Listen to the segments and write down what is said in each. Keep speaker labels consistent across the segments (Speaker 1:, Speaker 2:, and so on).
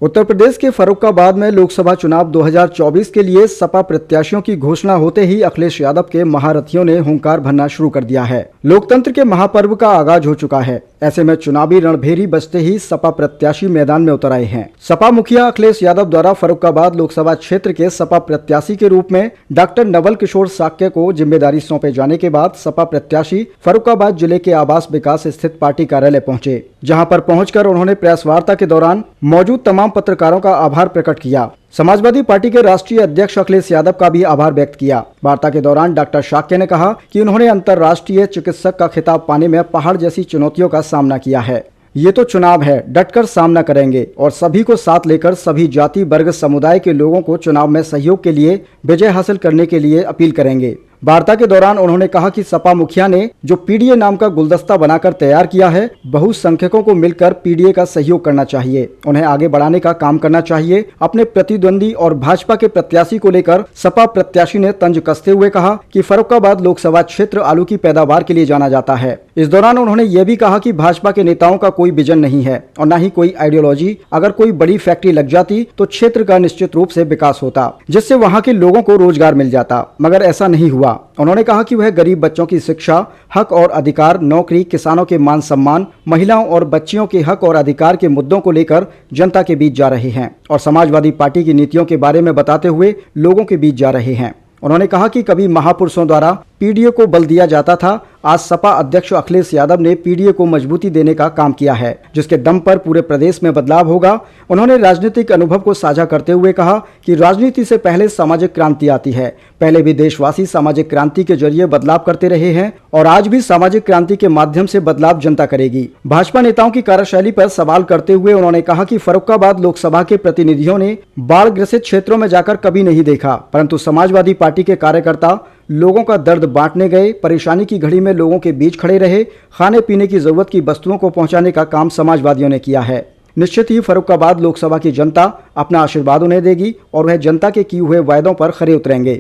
Speaker 1: उत्तर प्रदेश के फर्रुखाबाद में लोकसभा चुनाव 2024 के लिए सपा प्रत्याशियों की घोषणा होते ही अखिलेश यादव के महारथियों ने हुंकार भरना शुरू कर दिया है। लोकतंत्र के महापर्व का आगाज हो चुका है। ऐसे में चुनावी रणभेरी बजते ही सपा प्रत्याशी मैदान में उतर आए हैं। सपा मुखिया अखिलेश यादव द्वारा फर्रुखाबाद लोकसभा क्षेत्र के सपा प्रत्याशी के रूप में डॉक्टर नवल किशोर साक्य को जिम्मेदारी सौंपे जाने के बाद सपा प्रत्याशी फर्रुखाबाद जिले के आवास विकास स्थित पार्टी कार्यालय पहुंचे, जहां पर पहुंचकर उन्होंने प्रेस वार्ता के दौरान मौजूद तमाम पत्रकारों का आभार प्रकट किया। समाजवादी पार्टी के राष्ट्रीय अध्यक्ष अखिलेश यादव का भी आभार व्यक्त किया। वार्ता के दौरान डॉक्टर शाक्य ने कहा कि उन्होंने अंतर्राष्ट्रीय चिकित्सक का खिताब पाने में पहाड़ जैसी चुनौतियों का सामना किया है। ये तो चुनाव है, डटकर सामना करेंगे और सभी को साथ लेकर सभी जाति वर्ग समुदाय के लोगों को चुनाव में सहयोग के लिए विजय हासिल करने के लिए अपील करेंगे। वार्ता के दौरान उन्होंने कहा कि सपा मुखिया ने जो पीडीए नाम का गुलदस्ता बनाकर तैयार किया है, बहुसंख्यकों को मिलकर पीडीए का सहयोग करना चाहिए, उन्हें आगे बढ़ाने का काम करना चाहिए। अपने प्रतिद्वंदी और भाजपा के प्रत्याशी को लेकर सपा प्रत्याशी ने तंज कसते हुए कहा कि फर्रुखाबाद लोकसभा क्षेत्र आलू की पैदावार के लिए जाना जाता है। इस दौरान उन्होंने ये भी कहा कि भाजपा के नेताओं का कोई विजन नहीं है और न ही कोई आइडियोलॉजी। अगर कोई बड़ी फैक्ट्री लग जाती तो क्षेत्र का निश्चित रूप से विकास होता, जिससे वहां के लोगों को रोजगार मिल जाता, मगर ऐसा नहीं हुआ। उन्होंने कहा कि वह गरीब बच्चों की शिक्षा, हक और अधिकार, नौकरी, किसानों के मान सम्मान, महिलाओं और बच्चियों के हक और अधिकार के मुद्दों को लेकर जनता के बीच जा रहे हैं और समाजवादी पार्टी की नीतियों के बारे में बताते हुए लोगों के बीच जा रहे हैं। उन्होंने कहा कि कभी महापुरुषों द्वारा पीडीए को बल दिया जाता था, आज सपा अध्यक्ष अखिलेश यादव ने पीडीए को मजबूती देने का काम किया है, जिसके दम पर पूरे प्रदेश में बदलाव होगा। उन्होंने राजनीतिक अनुभव को साझा करते हुए कहा कि राजनीति से पहले सामाजिक क्रांति आती है। पहले भी देशवासी सामाजिक क्रांति के जरिए बदलाव करते रहे हैं और आज भी सामाजिक क्रांति के माध्यम से बदलाव जनता करेगी। भाजपा नेताओं की कार्यशैली पर सवाल करते हुए उन्होंने कहा कि फर्रुखाबाद लोकसभा के प्रतिनिधियों ने बाढ़ ग्रसित क्षेत्रों में जाकर कभी नहीं देखा, परंतु समाजवादी पार्टी के कार्यकर्ता लोगों का दर्द बांटने गए, परेशानी की घड़ी में लोगों के बीच खड़े रहे, खाने पीने की जरूरत की वस्तुओं को पहुंचाने का काम समाजवादियों ने किया है। निश्चित ही फर्रुखाबाद लोकसभा की जनता अपना आशीर्वाद उन्हें देगी और वह जनता के किए हुए वायदों पर खरे उतरेंगे।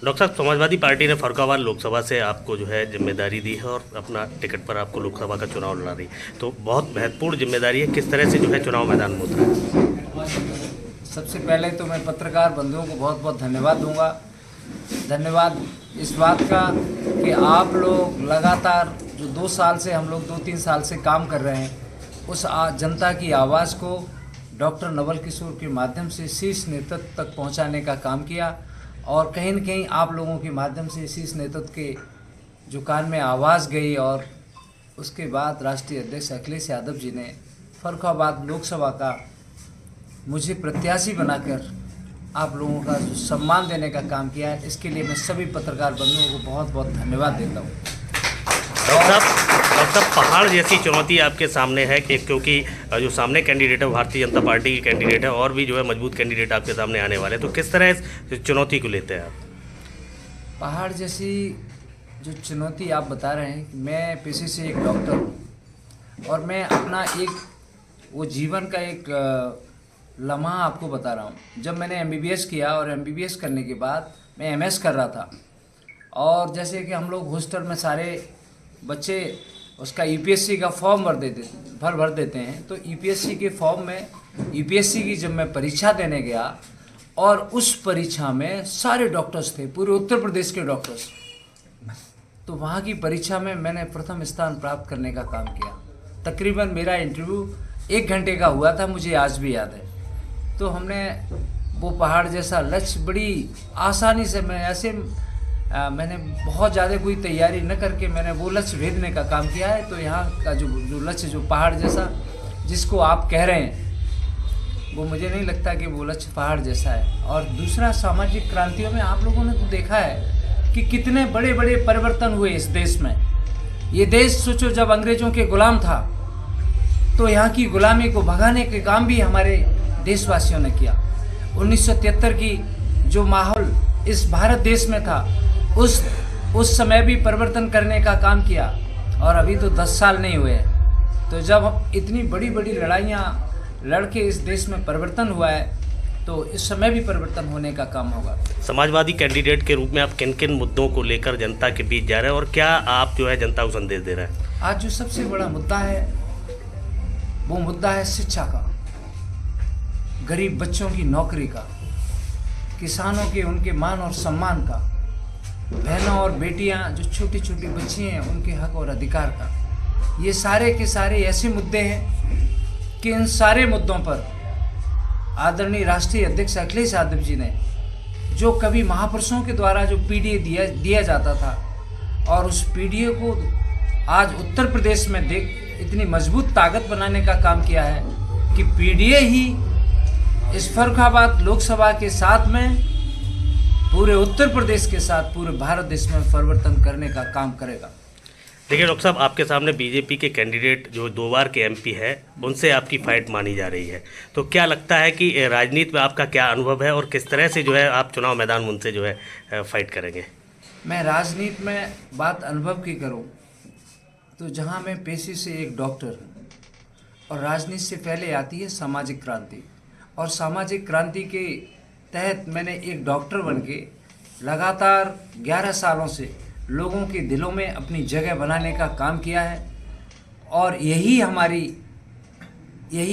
Speaker 2: डॉक्टर साहब, समाजवादी पार्टी ने फर्रुखाबाद लोकसभा से आपको जो है जिम्मेदारी दी है और अपना टिकट पर आपको लोकसभा का चुनाव लड़ा रही, तो बहुत महत्वपूर्ण जिम्मेदारी है। किस तरह से जो है चुनाव मैदान में उतरा है?
Speaker 3: सबसे पहले तो मैं पत्रकार बंधुओं को बहुत बहुत धन्यवाद दूंगा। धन्यवाद इस बात का कि आप लोग लगातार जो 2 साल से हम लोग 2-3 साल से काम कर रहे हैं, उस जनता की आवाज़ को डॉक्टर नवल किशोर के माध्यम से शीर्ष नेतृत्व तक पहुंचाने का काम किया और कहीं न कहीं आप लोगों के माध्यम से शीर्ष नेतृत्व के जो कान में आवाज़ गई और उसके बाद राष्ट्रीय अध्यक्ष अखिलेश यादव जी ने फर्रुखाबाद लोकसभा का मुझे प्रत्याशी बनाकर आप लोगों का जो सम्मान देने का काम किया है, इसके लिए मैं सभी पत्रकार बंधुओं को बहुत बहुत धन्यवाद देता हूँ।
Speaker 2: डॉक्टर साहब, पहाड़ जैसी चुनौती आपके सामने है कि क्योंकि जो सामने कैंडिडेट है भारतीय जनता पार्टी की कैंडिडेट है और भी जो है मजबूत कैंडिडेट आपके सामने आने वाले हैं, तो किस तरह इस चुनौती को लेते हैं आप?
Speaker 3: पहाड़ जैसी जो चुनौती आप बता रहे हैं, मैं पेशे से एक डॉक्टर हूँ और मैं अपना एक वो जीवन का एक लम्हा आपको बता रहा हूँ। जब मैंने MBBS किया और MBBS करने के बाद मैं MS कर रहा था और जैसे कि हम लोग हॉस्टल में सारे बच्चे उसका UPSC का फॉर्म भर देते हैं, तो UPSC के फॉर्म में UPSC की जब मैं परीक्षा देने गया और उस परीक्षा में सारे डॉक्टर्स थे, पूरे उत्तर प्रदेश के डॉक्टर्स, तो वहाँ की परीक्षा में मैंने प्रथम स्थान प्राप्त करने का काम किया। तकरीबन मेरा इंटरव्यू 1 घंटे का हुआ था, मुझे आज भी याद है। तो हमने वो पहाड़ जैसा लक्ष्य बड़ी आसानी से मैंने बहुत ज़्यादा कोई तैयारी न करके मैंने वो लक्ष्य भेदने का काम किया है। तो यहाँ का जो लक्ष्य जो पहाड़ जैसा जिसको आप कह रहे हैं, वो मुझे नहीं लगता कि वो लक्ष्य पहाड़ जैसा है। और दूसरा, सामाजिक क्रांतियों में आप लोगों ने तो देखा है कि कितने बड़े बड़े परिवर्तन हुए इस देश में। ये देश सोचो जब अंग्रेजों के गुलाम था तो यहाँ की गुलामी को भगाने के काम भी हमारे देशवासियों ने किया। 1973 की जो माहौल इस भारत देश में था, उस समय भी परिवर्तन करने का काम किया और अभी तो 10 साल नहीं हुए हैं। तो जब हम इतनी बड़ी बड़ी लड़ाइयाँ लड़ के इस देश में परिवर्तन हुआ है, तो इस समय भी परिवर्तन होने का काम होगा।
Speaker 2: समाजवादी कैंडिडेट के रूप में आप किन किन मुद्दों को लेकर जनता के बीच जा रहे हैं और क्या आप जो है जनता को संदेश दे रहे हैं?
Speaker 3: आज जो सबसे बड़ा मुद्दा है वो मुद्दा है शिक्षा का, गरीब बच्चों की नौकरी का, किसानों के उनके मान और सम्मान का, बहनों और बेटियां जो छोटी छोटी बच्ची हैं उनके हक और अधिकार का। ये सारे के सारे ऐसे मुद्दे हैं कि इन सारे मुद्दों पर आदरणीय राष्ट्रीय अध्यक्ष अखिलेश यादव जी ने, जो कभी महापुरुषों के द्वारा जो पीडीए दिया जाता था, और उस पीडीए को आज उत्तर प्रदेश में देख इतनी मजबूत ताकत बनाने का काम किया है कि पीडीए ही इस फर्रुखाबाद लोकसभा के साथ में पूरे उत्तर प्रदेश के साथ पूरे भारत देश में परिवर्तन करने का काम करेगा।
Speaker 2: देखिए डॉक्टर साहब, आपके सामने बीजेपी के कैंडिडेट जो 2 बार के एमपी है, उनसे आपकी फाइट मानी जा रही है, तो क्या लगता है कि राजनीति में आपका क्या अनुभव है और किस तरह से जो है आप चुनाव मैदान में उनसे जो है फाइट करेंगे?
Speaker 3: मैं राजनीति में बात अनुभव की करूं तो जहां मैं पेशे से एक डॉक्टर, और राजनीति से पहले आती है सामाजिक क्रांति, और सामाजिक क्रांति के तहत मैंने एक डॉक्टर बनके लगातार 11 सालों से लोगों के दिलों में अपनी जगह बनाने का काम किया है, और यही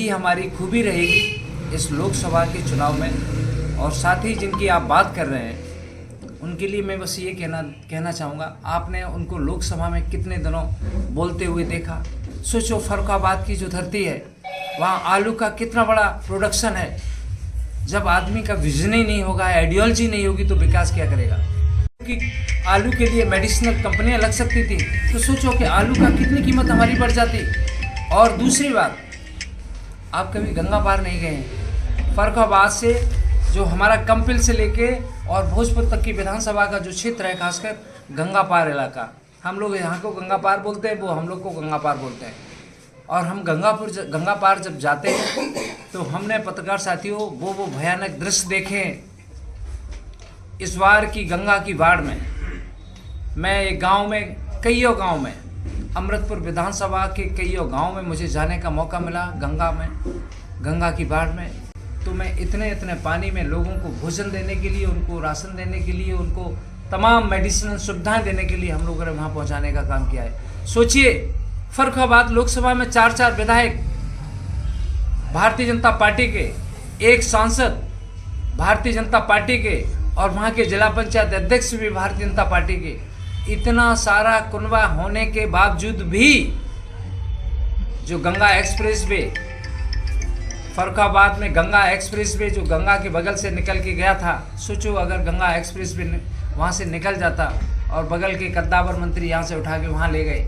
Speaker 3: हमारी खूबी रहेगी इस लोकसभा के चुनाव में। और साथ ही जिनकी आप बात कर रहे हैं उनके लिए मैं बस ये कहना चाहूँगा, आपने उनको लोकसभा में कितने दिनों बोलते हुए देखा? सोचो, फर्रुखाबाद की जो धरती है वहाँ आलू का कितना बड़ा प्रोडक्शन है। जब आदमी का विजन ही नहीं होगा, आइडियोलॉजी नहीं होगी, तो विकास क्या करेगा? कि आलू के लिए मेडिसिनल कंपनियां लग सकती थी, तो सोचो कि आलू का कितनी कीमत हमारी बढ़ जाती। और दूसरी बात, आप कभी गंगा पार नहीं गए हैं। फर्रुखाबाद से जो हमारा कंपिल से लेके और भोजपुर तक की विधानसभा का जो क्षेत्र है, खासकर गंगा पार इलाका, हम लोग यहाँ को गंगा पार बोलते हैं, वो हम लोग को गंगा पार बोलते हैं। और हम गंगा पार जब जाते हैं तो हमने पत्रकार साथियों वो भयानक दृश्य देखे। इस बार की गंगा की बाढ़ में मैं एक गांव में, कईयों गांव में, अमृतपुर विधानसभा के कईयों गांव में मुझे जाने का मौका मिला गंगा की बाढ़ में। तो मैं इतने पानी में लोगों को भोजन देने के लिए, उनको राशन देने के लिए, उनको तमाम मेडिसिनल सुविधाएं देने के लिए हम लोगों ने वहाँ पहुँचाने का काम किया है। सोचिए, फर्रुखाबाद लोकसभा में 4 विधायक भारतीय जनता पार्टी के, एक सांसद भारतीय जनता पार्टी के, और वहाँ के जिला पंचायत अध्यक्ष भी भारतीय जनता पार्टी के। इतना सारा कुनबा होने के बावजूद भी जो गंगा एक्सप्रेस वे, फर्रुखाबाद में गंगा एक्सप्रेस वे जो गंगा के बगल से निकल के गया था, सोचो अगर गंगा एक्सप्रेस वे वहाँ से निकल जाता और बगल के कद्दावर मंत्री यहाँ से उठा के वहाँ ले गए।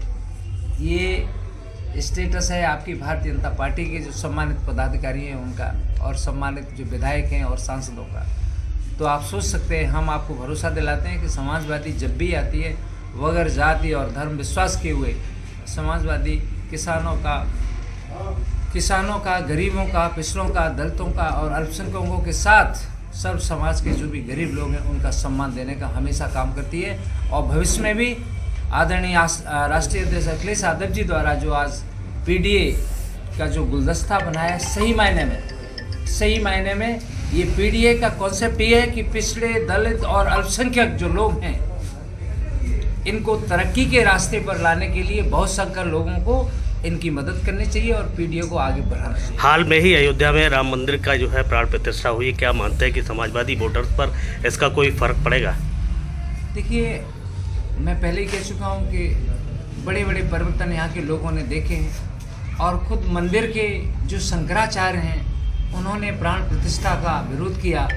Speaker 3: ये स्टेटस है आपकी भारतीय जनता पार्टी के जो सम्मानित पदाधिकारी हैं उनका, और सम्मानित जो विधायक हैं और सांसदों का। तो आप सोच सकते हैं, हम आपको भरोसा दिलाते हैं कि समाजवादी जब भी आती है, वगैर जाति और धर्म विश्वास किए हुए समाजवादी किसानों का, गरीबों का, पिछड़ों का, दलितों का और अल्पसंख्यकों के साथ सर्व समाज के जो भी गरीब लोग हैं उनका सम्मान देने का हमेशा काम करती है। और भविष्य में भी आदरणीय राष्ट्रीय अध्यक्ष अखिलेश यादव जी द्वारा जो आज पीडीए का जो गुलदस्ता बनाया, सही मायने में ये पीडीए का कॉन्सेप्ट ये है कि पिछड़े, दलित और अल्पसंख्यक जो लोग हैं इनको तरक्की के रास्ते पर लाने के लिए बहुत संख्यक लोगों को इनकी मदद करनी चाहिए और पीडीए को आगे बढ़ाना चाहिए।
Speaker 2: हाल में ही अयोध्या में राम मंदिर का जो है प्राण प्रतिष्ठा हुई, क्या मानते हैं कि समाजवादी वोटर्स पर इसका कोई फर्क पड़ेगा?
Speaker 3: देखिए, मैं पहले ही कह चुका हूँ कि बड़े बड़े परिवर्तन यहाँ के लोगों ने देखे हैं, और खुद मंदिर के जो शंकराचार्य हैं उन्होंने प्राण प्रतिष्ठा का विरोध किया।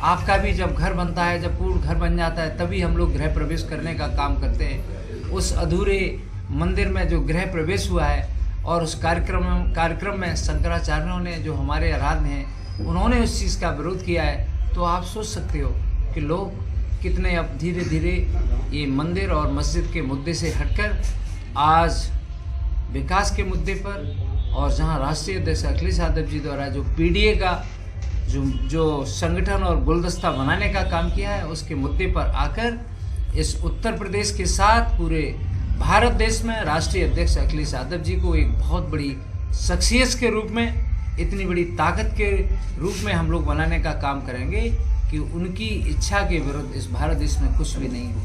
Speaker 3: आपका भी जब घर बनता है, जब पूर्ण घर बन जाता है, तभी हम लोग गृह प्रवेश करने का काम करते हैं। उस अधूरे मंदिर में जो गृह प्रवेश हुआ है और उस कार्यक्रम में शंकराचार्यों ने, जो हमारे आराध्य हैं, उन्होंने उस चीज़ का विरोध किया है। तो आप सोच सकते हो कि लोग कितने अब धीरे धीरे ये मंदिर और मस्जिद के मुद्दे से हटकर आज विकास के मुद्दे पर, और जहां राष्ट्रीय अध्यक्ष अखिलेश यादव जी द्वारा जो पीडीए का जो संगठन और गुलदस्ता बनाने का काम किया है, उसके मुद्दे पर आकर इस उत्तर प्रदेश के साथ पूरे भारत देश में राष्ट्रीय अध्यक्ष अखिलेश यादव जी को एक बहुत बड़ी शख्सियत के रूप में, इतनी बड़ी ताकत के रूप में हम लोग बनाने का काम करेंगे कि उनकी इच्छा के विरुद्ध इस भारत देश में कुछ भी नहीं होगा।